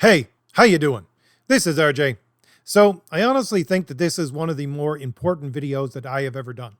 Hey, how you doing? This is RJ. So I honestly think that this is one of the more important videos that I have ever done.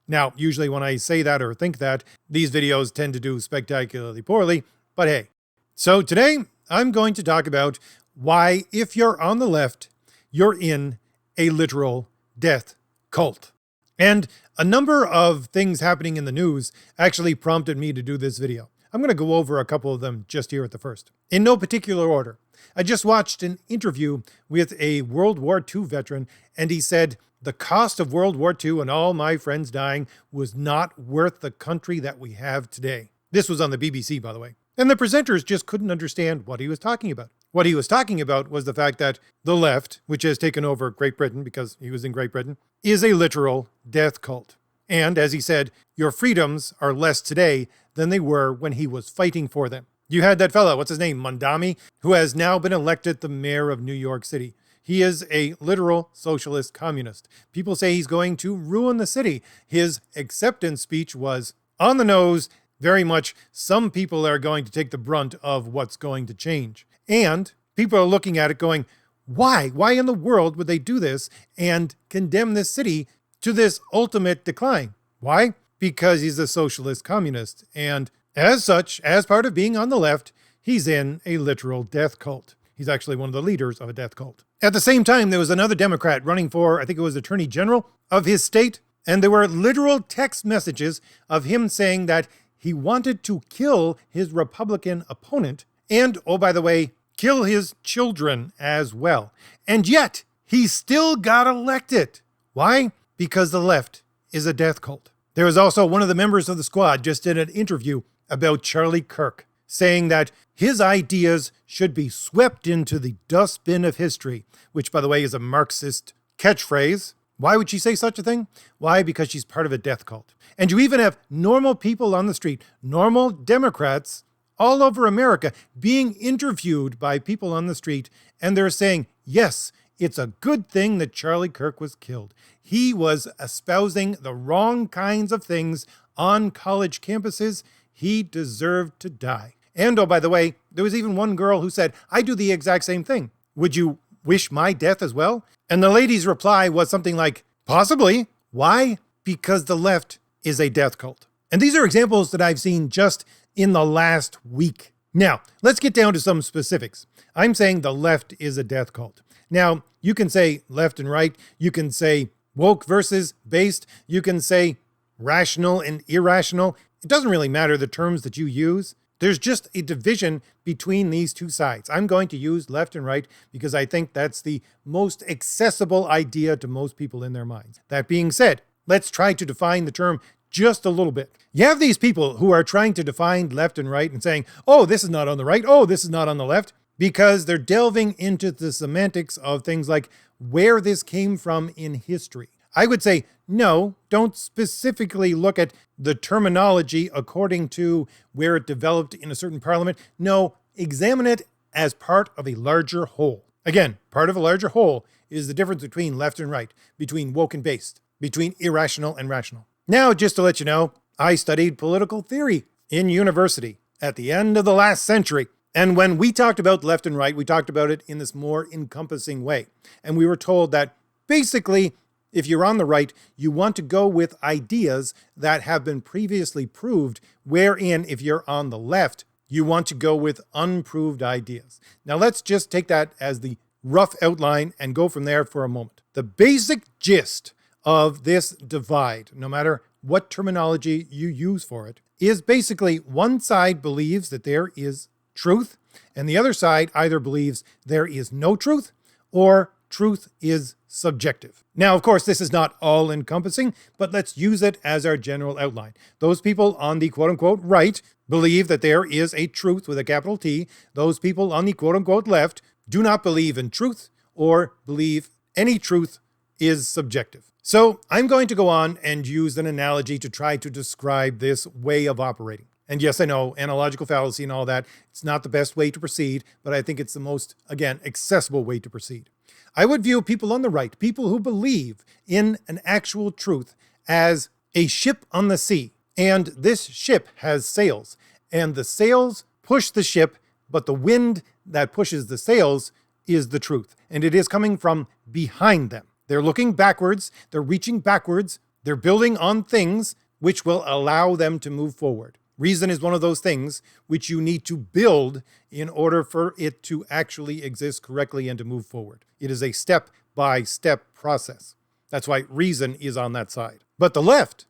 Now, usually when I say that or think that, these videos tend to do spectacularly poorly, but hey. So today I'm going to talk about why, if you're on the left, you're in a literal death cult. And a number of things happening in the news actually prompted me to do this video. I'm going to go over a couple of them just here at the first, in no particular order. I just watched an interview with a World War II veteran, and he said, the cost of World War II and all my friends dying was not worth the country that we have today. This was on the BBC, by the way. And the presenters just couldn't understand what he was talking about. What he was talking about was the fact that the left, which has taken over Great Britain because he was in Great Britain, is a literal death cult. And as he said, your freedoms are less today than they were when he was fighting for them. You had that fellow, what's his name, Mondami, who has now been elected the mayor of New York City. He is a literal socialist communist. People say he's going to ruin the city. His acceptance speech was on the nose, very much some people are going to take the brunt of what's going to change. And people are looking at it going, why? Why in the world would they do this and condemn this city to this ultimate decline? Why? Because he's a socialist communist. And as such, as part of being on the left, he's in a literal death cult. He's actually one of the leaders of a death cult. At the same time, there was another Democrat running for, I think it was Attorney General of his state. And there were literal text messages of him saying that he wanted to kill his Republican opponent. And, oh, by the way, kill his children as well. And yet, he still got elected. Why? Because the left is a death cult. There was also one of the members of the squad just did an interview about Charlie Kirk, saying that his ideas should be swept into the dustbin of history, which, by the way, is a Marxist catchphrase. Why would she say such a thing? Why? Because she's part of a death cult. And you even have normal people on the street, normal Democrats all over America being interviewed by people on the street, and they're saying, yes, it's a good thing that Charlie Kirk was killed. He was espousing the wrong kinds of things on college campuses. He deserved to die. And, oh, by the way, there was even one girl who said, I do the exact same thing. Would you wish my death as well? And the lady's reply was something like, possibly. Why? Because the left is a death cult. And these are examples that I've seen just in the last week. Now, let's get down to some specifics. I'm saying the left is a death cult. Now, you can say left and right. You can say woke versus based. You can say rational and irrational. It doesn't really matter the terms that you use. There's just a division between these two sides. I'm going to use left and right because I think that's the most accessible idea to most people in their minds. That being said, let's try to define the term just a little bit. You have these people who are trying to define left and right and saying, oh, this is not on the right. Oh, this is not on the left, because they're delving into the semantics of things like where this came from in history. I would say, no, don't specifically look at the terminology according to where it developed in a certain parliament. No, examine it as part of a larger whole. Again, part of a larger whole is the difference between left and right, between woke and based, between irrational and rational. Now, just to let you know, I studied political theory in university at the end of the last century. And when we talked about left and right, we talked about it in this more encompassing way. And we were told that basically, if you're on the right, you want to go with ideas that have been previously proved, wherein if you're on the left, you want to go with unproved ideas. Now let's just take that as the rough outline and go from there for a moment. The basic gist of this divide, no matter what terminology you use for it, is basically one side believes that there is truth, and the other side either believes there is no truth or truth is subjective. Now, of course, this is not all-encompassing, but let's use it as our general outline. Those people on the quote-unquote right believe that there is a truth with a capital T. Those people on the quote-unquote left do not believe in truth or believe any truth is subjective. So I'm going to go on and use an analogy to try to describe this way of operating. And yes, I know, analogical fallacy and all that, it's not the best way to proceed, but I think it's the most, again, accessible way to proceed. I would view people on the right, people who believe in an actual truth, as a ship on the sea. And this ship has sails, and the sails push the ship, but the wind that pushes the sails is the truth. And it is coming from behind them. They're looking backwards. They're reaching backwards. They're building on things which will allow them to move forward. Reason is one of those things which you need to build in order for it to actually exist correctly and to move forward. It is a step-by-step process. That's why reason is on that side. But the left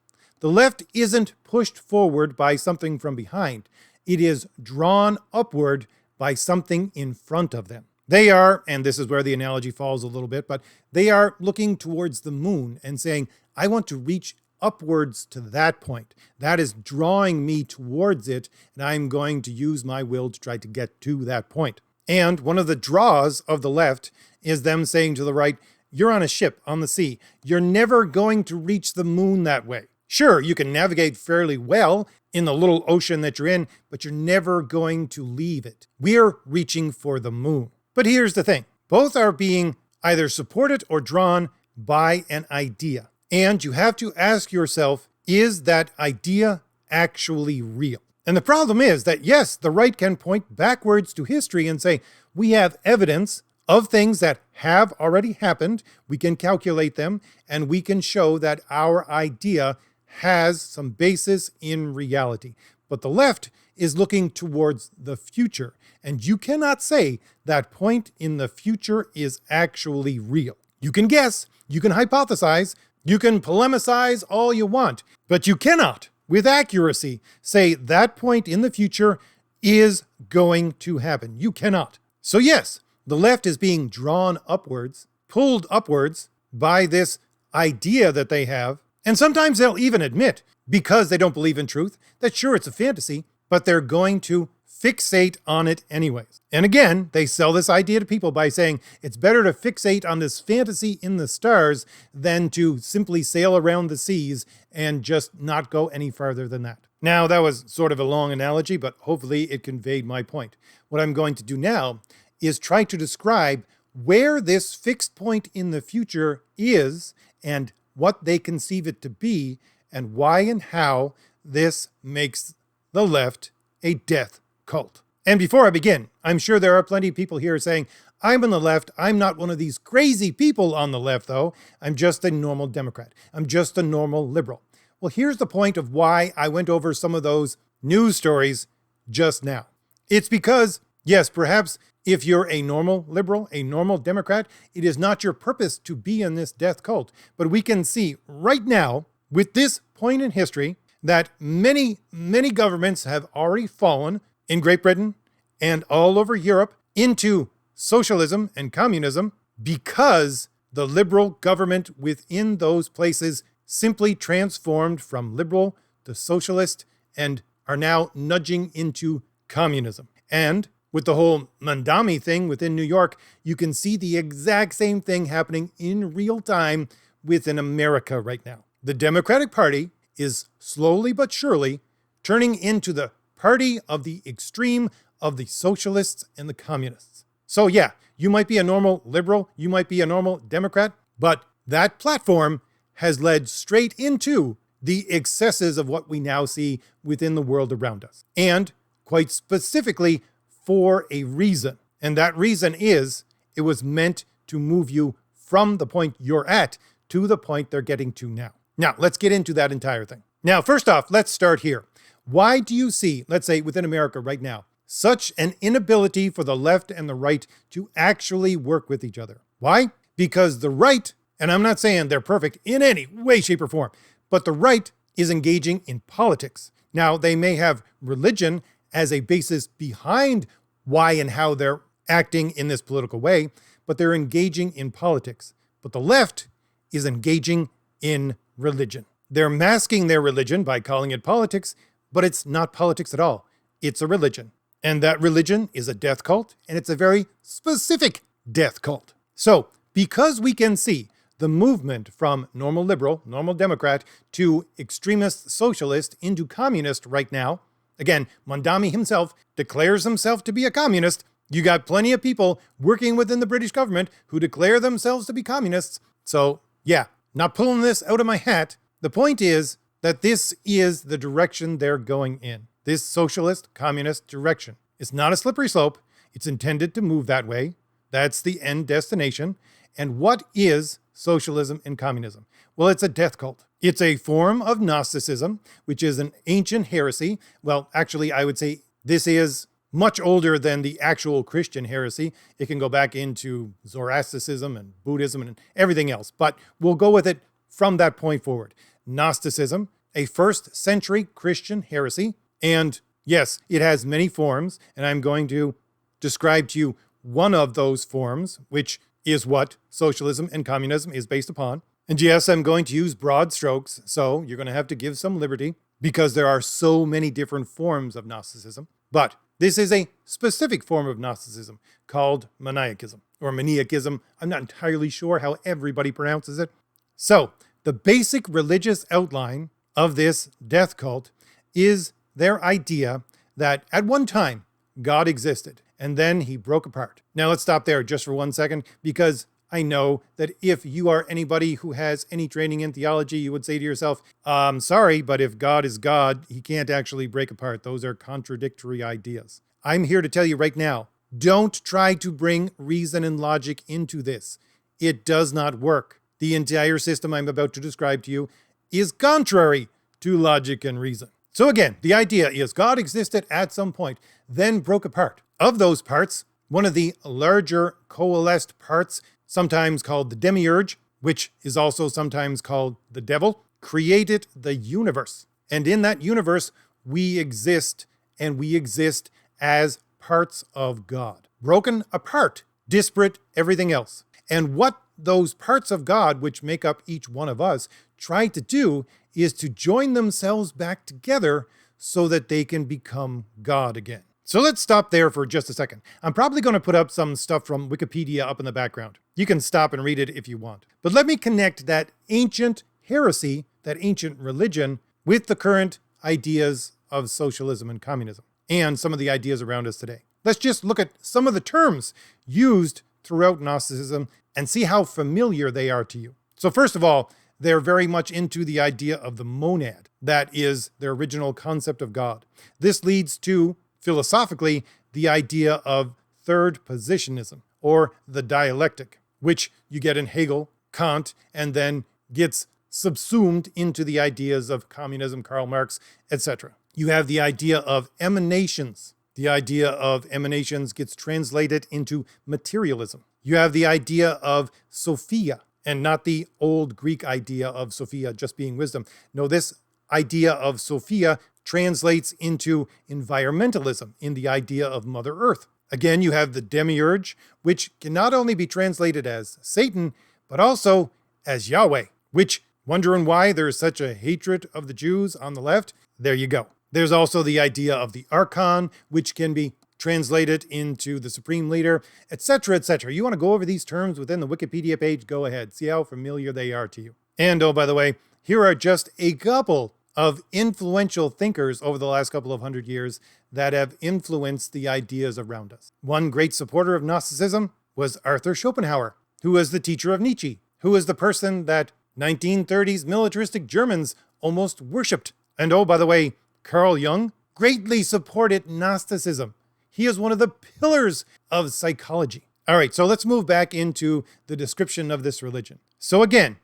isn't pushed forward by something from behind. It is drawn upward by something in front of them. They are, and this is where the analogy falls a little bit, but they are looking towards the moon and saying, I want to reach upwards to that point. That is drawing me towards it, and I'm going to use my will to try to get to that point. And one of the draws of the left is them saying to the right, you're on a ship on the sea. You're never going to reach the moon that way. Sure, you can navigate fairly well in the little ocean that you're in, but you're never going to leave it. We're reaching for the moon. But here's the thing. Both are being either supported or drawn by an idea. And you have to ask yourself, is that idea actually real? And the problem is that, yes, the right can point backwards to history and say, we have evidence of things that have already happened. We can calculate them, and we can show that our idea has some basis in reality. But the left is looking towards the future, and you cannot say that point in the future is actually real. You can guess, you can hypothesize, you can polemicize all you want, but you cannot, with accuracy, say that point in the future is going to happen. You cannot. So yes, the left is being drawn upwards, pulled upwards by this idea that they have. And sometimes they'll even admit, because they don't believe in truth, that sure, it's a fantasy, but they're going to fixate on it anyways. And again, they sell this idea to people by saying it's better to fixate on this fantasy in the stars than to simply sail around the seas and just not go any farther than that. Now, that was sort of a long analogy, but hopefully it conveyed my point. What I'm going to do now is try to describe where this fixed point in the future is and what they conceive it to be, and why and how this makes the left a death cult. And before I begin, I'm sure there are plenty of people here saying, I'm on the left, I'm not one of these crazy people on the left though, I'm just a normal Democrat, I'm just a normal liberal. Well, here's the point of why I went over some of those news stories just now. It's because, yes, perhaps if you're a normal liberal, a normal Democrat, it is not your purpose to be in this death cult. But we can see right now, with this point in history, that many, many governments have already fallen in Great Britain and all over Europe into socialism and communism because the liberal government within those places simply transformed from liberal to socialist and are now nudging into communism. And with the whole Mandami thing within New York, you can see the exact same thing happening in real time within America right now. The Democratic Party is slowly but surely turning into the party of the extreme of the socialists and the communists. So yeah, you might be a normal liberal, you might be a normal Democrat, but that platform has led straight into the excesses of what we now see within the world around us. And quite specifically, for a reason. And that reason is it was meant to move you from the point you're at to the point they're getting to now. Now, let's get into that entire thing. Now, first off, let's start here. Why do you see, let's say within America right now, such an inability for the left and the right to actually work with each other? Why? Because the right, and I'm not saying they're perfect in any way, shape, or form, but the right is engaging in politics. Now, they may have religion as a basis behind why and how they're acting in this political way, but they're engaging in politics. But the left is engaging in religion. They're masking their religion by calling it politics, but it's not politics at all. It's a religion. And that religion is a death cult, and it's a very specific death cult. So, because we can see the movement from normal liberal, normal Democrat, to extremist socialist into communist right now, again, Mandami himself declares himself to be a communist. You got plenty of people working within the British government who declare themselves to be communists. So, yeah, not pulling this out of my hat. The point is that this is the direction they're going in. This socialist, communist direction. It's not a slippery slope. It's intended to move that way. That's the end destination. And what is socialism and communism? Well, it's a death cult. It's a form of Gnosticism, which is an ancient heresy. Well, actually, I would say this is much older than the actual Christian heresy. It can go back into Zoroastrianism and Buddhism and everything else, but we'll go with it from that point forward. Gnosticism, a first century Christian heresy, and yes, it has many forms, and I'm going to describe to you one of those forms, which is what socialism and communism is based upon. And yes, I'm going to use broad strokes, so you're going to have to give some liberty because there are so many different forms of Gnosticism. But this is a specific form of Gnosticism called Maniacism or Maniacism. I'm not entirely sure how everybody pronounces it. So the basic religious outline of this death cult is their idea that at one time God existed and then he broke apart. Now let's stop there just for 1 second, because I know that if you are anybody who has any training in theology, you would say to yourself, sorry, but if God is God, he can't actually break apart. Those are contradictory ideas. I'm here to tell you right now, don't try to bring reason and logic into this. It does not work. The entire system I'm about to describe to you is contrary to logic and reason. So again, the idea is God existed at some point, then broke apart. Of those parts, one of the larger coalesced parts, sometimes called the demiurge, which is also sometimes called the devil, created the universe. And in that universe, we exist, and we exist as parts of God. Broken apart, disparate everything else. And what those parts of God, which make up each one of us, try to do is to join themselves back together so that they can become God again. So let's stop there for just a second. I'm probably going to put up some stuff from Wikipedia up in the background. You can stop and read it if you want. But let me connect that ancient heresy, that ancient religion, with the current ideas of socialism and communism, and some of the ideas around us today. Let's just look at some of the terms used throughout Gnosticism and see how familiar they are to you. So first of all, they're very much into the idea of the monad. That is their original concept of God. This leads to, philosophically, the idea of third positionism, or the dialectic, which you get in Hegel, Kant, and then gets subsumed into the ideas of communism, Karl Marx, etc. You have the idea of emanations. The idea of emanations gets translated into materialism. You have the idea of Sophia, and not the old Greek idea of Sophia just being wisdom. No, this idea of Sophia translates into environmentalism in the idea of Mother Earth. Again, you have the demiurge, which can not only be translated as Satan, but also as Yahweh, which, wondering why there is such a hatred of the Jews on the left? There you go. There's also the idea of the archon, which can be translated into the supreme leader, etc., etc. You want to go over these terms within the Wikipedia page? Go ahead. See how familiar they are to you. And oh, by the way, here are just a couple of influential thinkers over the last couple of hundred years that have influenced the ideas around us. One great supporter of Gnosticism was Arthur Schopenhauer, who was the teacher of Nietzsche, who was the person that 1930s militaristic Germans almost worshipped. And oh, by the way, Carl Jung greatly supported Gnosticism. He is one of the pillars of psychology. All right, so let's move back into the description of this religion. So again,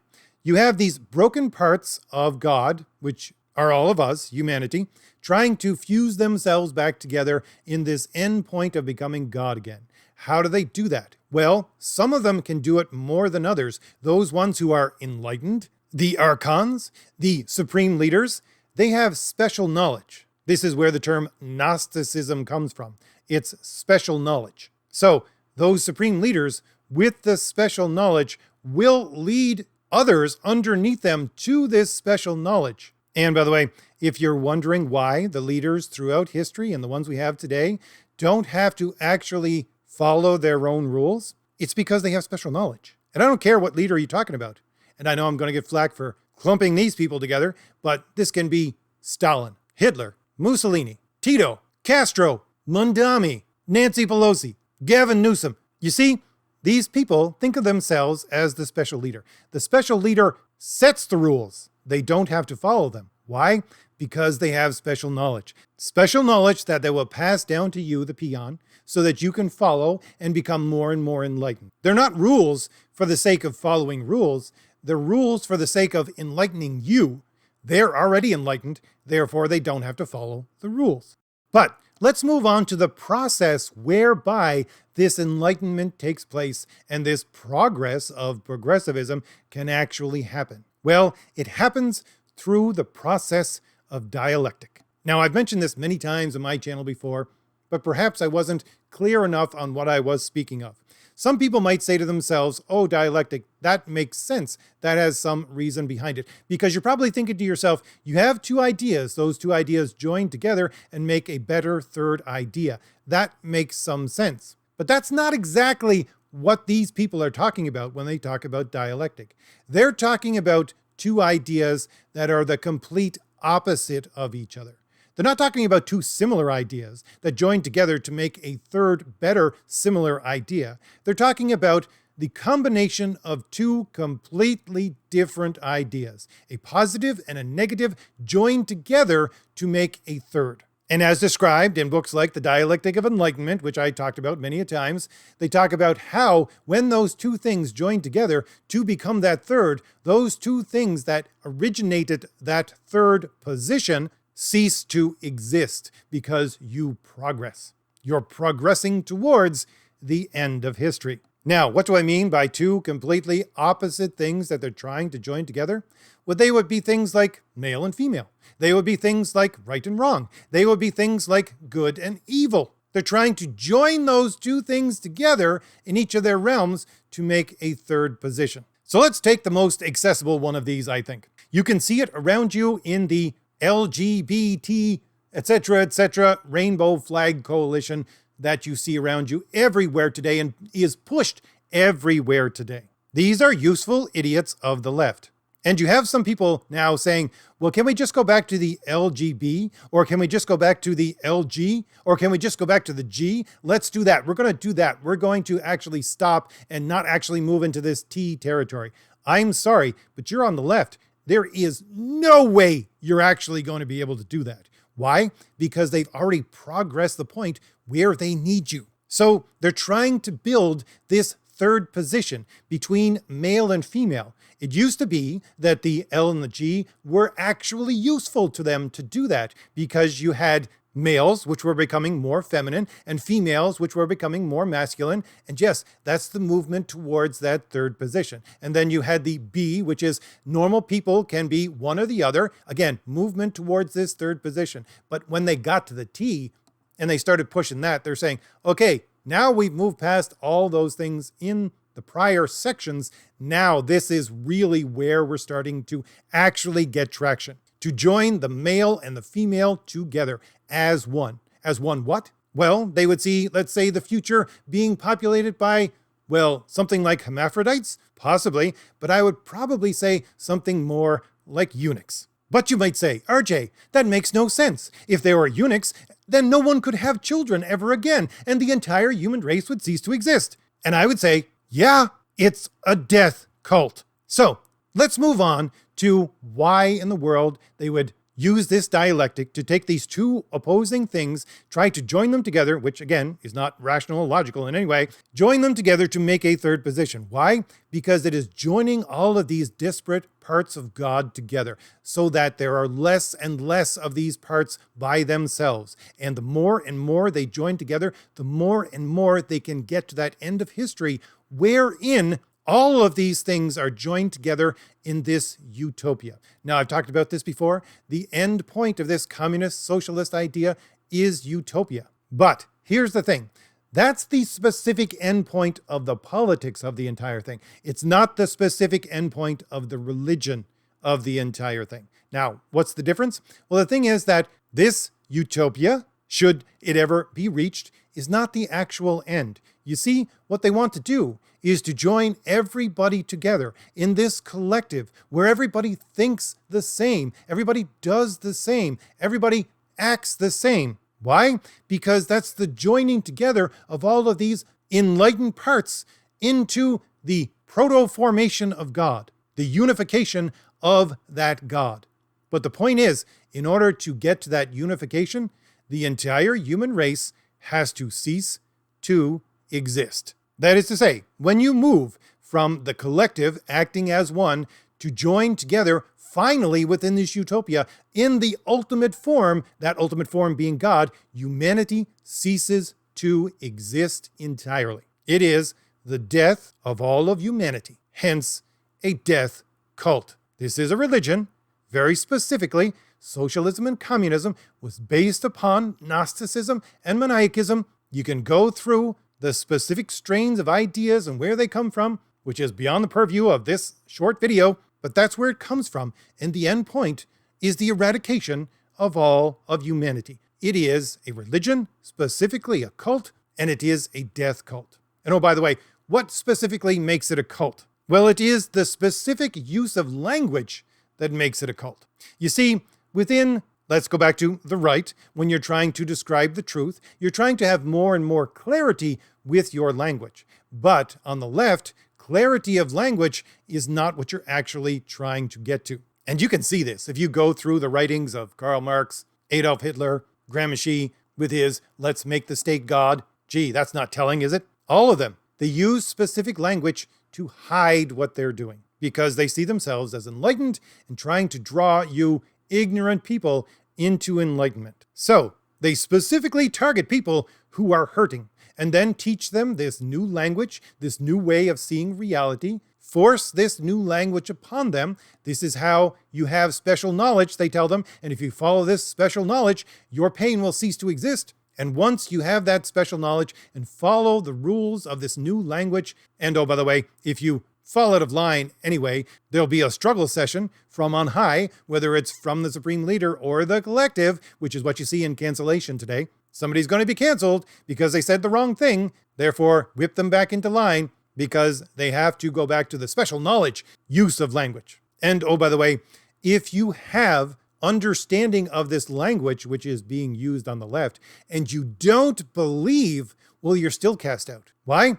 you have these broken parts of God, which are all of us, humanity, trying to fuse themselves back together in this end point of becoming God again. How do they do that? Well, some of them can do it more than others. Those ones who are enlightened, the archons, the supreme leaders, they have special knowledge. This is where the term Gnosticism comes from. It's special knowledge. So those supreme leaders with the special knowledge will lead others underneath them to this special knowledge. And by the way, if you're wondering why the leaders throughout history and the ones we have today don't have to actually follow their own rules, it's because they have special knowledge. And I don't care what leader you're talking about. And I know I'm going to get flack for clumping these people together, but this can be Stalin, Hitler, Mussolini, Tito, Castro, Mondami, Nancy Pelosi, Gavin Newsom. You see, these people think of themselves as the special leader. The special leader sets the rules. They don't have to follow them. Why? Because they have special knowledge. Special knowledge that they will pass down to you, the peon, so that you can follow and become more and more enlightened. They're not rules for the sake of following rules. They're rules for the sake of enlightening you. They're already enlightened, therefore they don't have to follow the rules. But let's move on to the process whereby this enlightenment takes place and this progress of progressivism can actually happen. Well, it happens through the process of dialectic. Now, I've mentioned this many times on my channel before, but perhaps I wasn't clear enough on what I was speaking of. Some people might say to themselves, oh, dialectic, that makes sense. That has some reason behind it. Because you're probably thinking to yourself, you have two ideas. Those two ideas join together and make a better third idea. That makes some sense. But that's not exactly what these people are talking about when they talk about dialectic. They're talking about two ideas that are the complete opposite of each other. They're not talking about two similar ideas that join together to make a third, better, similar idea. They're talking about the combination of two completely different ideas, a positive and a negative joined together to make a third. And as described in books like The Dialectic of Enlightenment, which I talked about many a times, they talk about how when those two things join together to become that third, those two things that originated that third position cease to exist because you progress. You're progressing towards the end of history. Now, what do I mean by two completely opposite things that they're trying to join together? Well, they would be things like male and female. They would be things like right and wrong. They would be things like good and evil. They're trying to join those two things together in each of their realms to make a third position. So let's take the most accessible one of these, I think. You can see it around you in the LGBT, etc., rainbow flag coalition that you see around you everywhere today and is pushed everywhere today. These are useful idiots of the left. And you have some people now saying, well, can we just go back to the LGB? Or can we just go back to the LG? Or can we just go back to the G? Let's do that. We're going to do that. We're going to actually stop and not actually move into this T territory. I'm sorry, but you're on the left. There is no way you're actually going to be able to do that. Why? Because they've already progressed the point where they need you. So they're trying to build this third position between male and female. It used to be that the L and the G were actually useful to them to do that because you had males, which were becoming more feminine, and females, which were becoming more masculine. And yes, that's the movement towards that third position. And then you had the B, which is normal people can be one or the other. Again, movement towards this third position. But when they got to the T and they started pushing that, they're saying, okay, now we've moved past all those things in the prior sections. Now this is really where we're starting to actually get traction. To join the male and the female together as one. As one what? Well, they would see, let's say, the future being populated by, well, something like hermaphrodites, possibly, but I would probably say something more like eunuchs. But you might say, RJ, that makes no sense. If there were eunuchs, then no one could have children ever again, and the entire human race would cease to exist. And I would say, yeah, it's a death cult. So let's move on to why in the world they would use this dialectic to take these two opposing things, try to join them together, which again is not rational or logical in any way, join them together to make a third position. Why? Because it is joining all of these disparate parts of God together so that there are less and less of these parts by themselves. And the more and more they join together, the more and more they can get to that end of history wherein all of these things are joined together in this utopia. Now, I've talked about this before. The end point of this communist socialist idea is utopia. But here's the thing. That's the specific endpoint of the politics of the entire thing. It's not the specific endpoint of the religion of the entire thing. Now, what's the difference? Well, the thing is that this utopia, should it ever be reached, is not the actual end. You see, what they want to do is to join everybody together in this collective where everybody thinks the same, everybody does the same, everybody acts the same. Why? Because that's the joining together of all of these enlightened parts into the proto-formation of God, the unification of that God. But the point is, in order to get to that unification, the entire human race has to cease to exist. That is to say, when you move from the collective acting as one to join together finally within this utopia in the ultimate form, that ultimate form being God, humanity ceases to exist entirely. It is the death of all of humanity, hence a death cult. This is a religion. Very specifically, socialism and communism was based upon Gnosticism and Manichaeism. You can go through the specific strains of ideas and where they come from, which is beyond the purview of this short video, but that's where it comes from. And the end point is the eradication of all of humanity. It is a religion, specifically a cult, and it is a death cult. And oh, by the way, what specifically makes it a cult? Well, it is the specific use of language that makes it a cult. You see, within, let's go back to the right, when you're trying to describe the truth, you're trying to have more and more clarity with your language. But on the left, clarity of language is not what you're actually trying to get to. And you can see this if you go through the writings of Karl Marx, Adolf Hitler, Gramsci, with his "let's make the state God." Gee, that's not telling, is it? All of them, they use specific language to hide what they're doing because they see themselves as enlightened and trying to draw you ignorant people into enlightenment. So they specifically target people who are hurting and then teach them this new language, this new way of seeing reality, force this new language upon them. This is how you have special knowledge, they tell them, and if you follow this special knowledge, your pain will cease to exist. And once you have that special knowledge and follow the rules of this new language, and oh, by the way, if you fall out of line anyway, there'll be a struggle session from on high, whether it's from the supreme leader or the collective, which is what you see in cancellation today. Somebody's going to be canceled because they said the wrong thing. Therefore, whip them back into line because they have to go back to the special knowledge use of language. And oh, by the way, if you have understanding of this language, which is being used on the left, and you don't believe, well, you're still cast out. Why?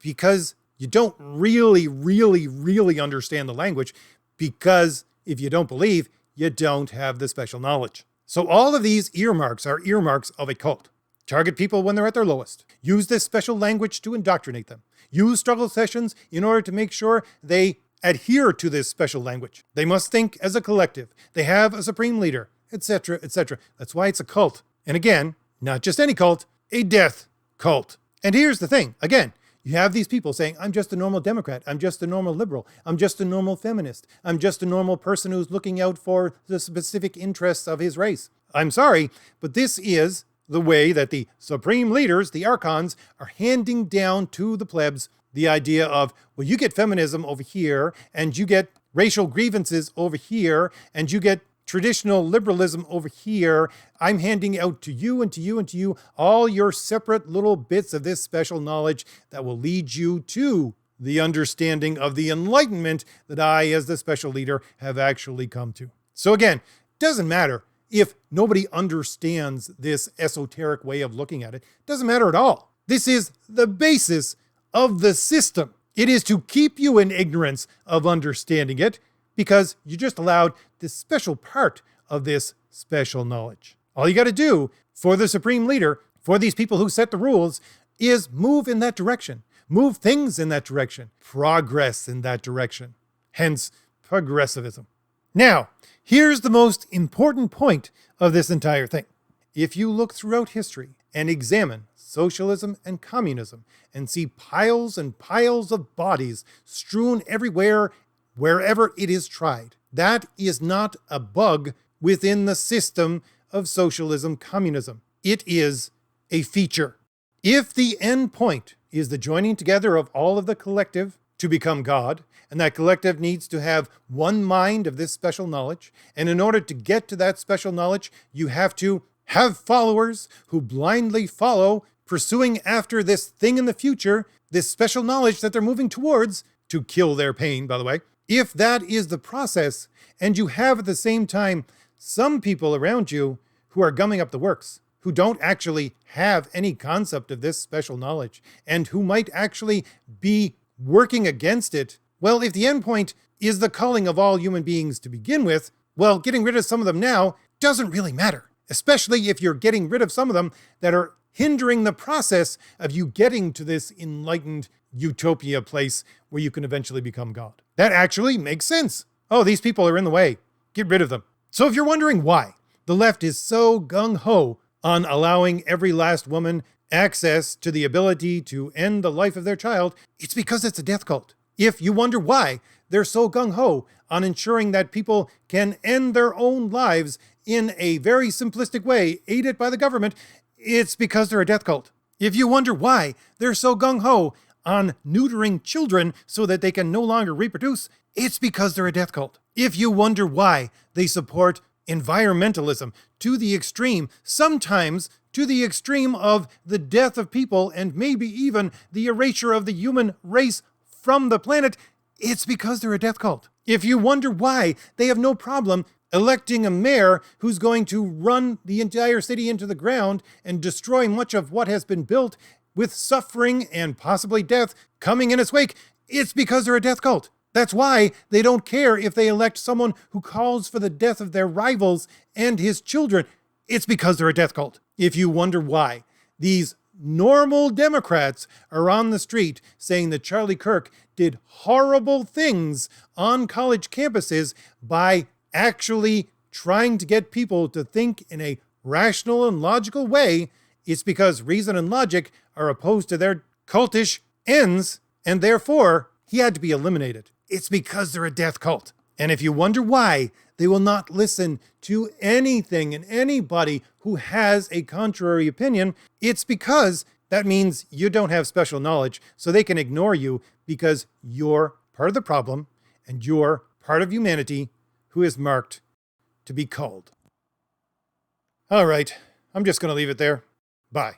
Because you don't really understand the language, because if you don't believe, you don't have the special knowledge. So all of these earmarks are earmarks of a cult. Target people when they're at their lowest. Use this special language to indoctrinate them. Use struggle sessions in order to make sure they adhere to this special language. They must think as a collective. They have a supreme leader, etc., etc. That's why it's a cult. And again, not just any cult, a death cult. And here's the thing. Again, you have these people saying, I'm just a normal Democrat. I'm just a normal liberal. I'm just a normal feminist. I'm just a normal person who's looking out for the specific interests of his race. I'm sorry, but this is the way that the supreme leaders, the archons, are handing down to the plebs the idea of, well, you get feminism over here, and you get racial grievances over here, and you get traditional liberalism over here. I'm handing out to you and to you and to you all your separate little bits of this special knowledge that will lead you to the understanding of the enlightenment that I, as the special leader, have actually come to. So again, doesn't matter if nobody understands this esoteric way of looking at it. Doesn't matter at all. This is the basis of the system. It is to keep you in ignorance of understanding it, because you just allowed this special part of this special knowledge. All you got to do for the supreme leader, for these people who set the rules, is move in that direction. Move things in that direction. Progress in that direction. Hence, progressivism. Now, here's the most important point of this entire thing. If you look throughout history and examine socialism and communism and see piles and piles of bodies strewn everywhere, wherever it is tried, that is not a bug within the system of socialism, communism. It is a feature. If the end point is the joining together of all of the collective to become God, and that collective needs to have one mind of this special knowledge, and in order to get to that special knowledge, you have to have followers who blindly follow, pursuing after this thing in the future, this special knowledge that they're moving towards, to kill their pain, by the way. If that is the process, and you have at the same time some people around you who are gumming up the works, who don't actually have any concept of this special knowledge, and who might actually be working against it, well, if the end point is the culling of all human beings to begin with, well, getting rid of some of them now doesn't really matter. especially if you're getting rid of some of them that are hindering the process of you getting to this enlightened utopia place where you can eventually become God. That actually makes sense. Oh, these people are in the way. Get rid of them. So if you're wondering why the left is so gung-ho on allowing every last woman access to the ability to end the life of their child, it's because it's a death cult. If you wonder why they're so gung-ho on ensuring that people can end their own lives in a very simplistic way, aided by the government, it's because they're a death cult. If you wonder why they're so gung-ho on neutering children so that they can no longer reproduce, it's because they're a death cult. If you wonder why they support environmentalism to the extreme, sometimes to the extreme of the death of people and maybe even the erasure of the human race from the planet, it's because they're a death cult. If you wonder why they have no problem electing a mayor who's going to run the entire city into the ground and destroy much of what has been built with suffering and possibly death coming in its wake, it's because they're a death cult. That's why they don't care if they elect someone who calls for the death of their rivals and his children. It's because they're a death cult. If you wonder why these normal Democrats are on the street saying that Charlie Kirk did horrible things on college campuses by actually trying to get people to think in a rational and logical way, it's because reason and logic are opposed to their cultish ends, and therefore he had to be eliminated. It's because they're a death cult. And if you wonder why they will not listen to anything and anybody who has a contrary opinion, it's because that means you don't have special knowledge, so they can ignore you because you're part of the problem and you're part of humanity who is marked to be culled. All right, I'm just going to leave it there. Bye.